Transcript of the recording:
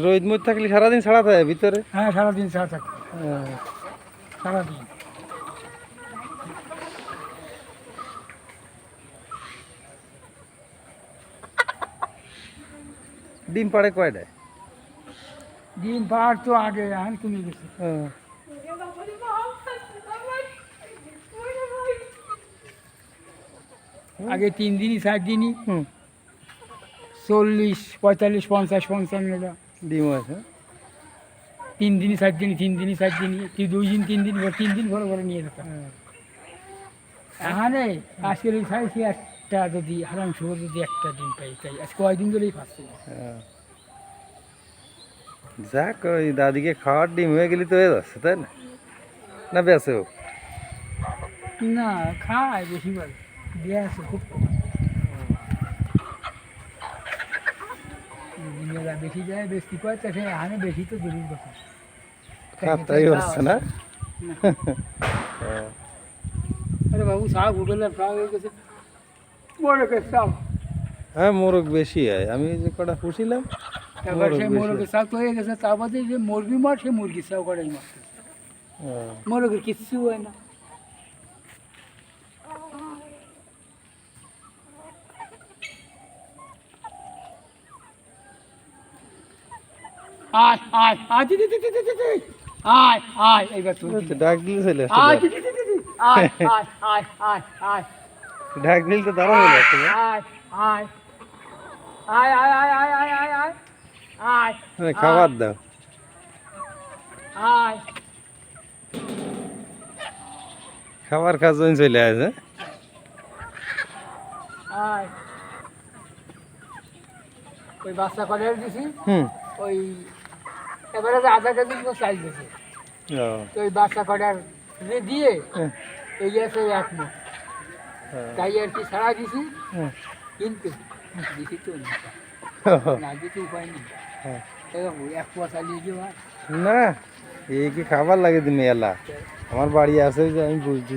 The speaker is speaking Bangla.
রোদ মধ্যে থাকলে সারাদিন ছাড়া থাকে ভিতরে? হ্যাঁ, সারাদিন ছাড়া থাকে, সারাদিন। ডিম পাড়ে কয়টায়? ডিম পাড় তো আগে এখন কমে গেছে। আগে 3 দিনই 4 দিনই 40, 45, 50, 55টা ডিম আছে। 3 দিনই 4 দিনই 3 দিনই 4 দিনই 2 দিন 3 দিন 3 দিন ঘরে নিয়ে যেতাম। এখানে আজকের এই খাইছি একটা, যদি হারাম শুরু যদি একটা ডিম পাই তাই আজ কয়দিন ধরেই পাচ্ছি না। যাক, ওই দাদিকে খাওয়ার ডিম হয়ে গেলি তো হয়ে যাচ্ছে, তাই না? না বেঁচেও? না, খায় বেশি বলে, দিয়ে আছে খুব কম। দিনেরা বেশি যায়, বেশি কয় তো সে এখানে বেশি তো দূরের কথা। খাতাই হচ্ছে না। আরে বাবু, শাক উঠলে শাক হয়ে গেছে, মোরগের শাক। হ্যাঁ, মোরগ বেশি হয়। আমি যে কটা পুষিলাম এবার সেই মোরগের শাক তো হয়ে গেছে, তার বাদে যে মুরগি মার, সে মুরগির শাক করাই মারতে, মোরগের কিচ্ছু হয় না। আয় আয় আয় দিদি দিদি দিদি দিদি, আয় আয়, এইবার তুই ডাক দিলে চলে আসছে। আয় দিদি দিদি দিদি, আয় আয় আয় আয় আয়, ডাক দিলে তো দাঁড়া চলে আসছে। আয় আয় আয় আয় আয় আয় আয় আয় আয় আয়, খাবার দাও। আয় খাবার খাওয়ার জন্য চলে আসে। আয়। ওই বাচ্চা কলে দিছি, ওই এবারে যে আধা কেজি মতো চাল দিছে, তো ওই বাচ্চা কটার দিয়ে এই আছে 1 মুঠ, তাই আর কি ছাড়া দিছি। কিন্তু দিছি তো না দিতে উপায় নেই, এক পোয়া চালিয়ে যাওয়া না, এই কি খাবার লাগে তুমি এলা? আমার বাড়ি আছে যে আমি বুঝছি।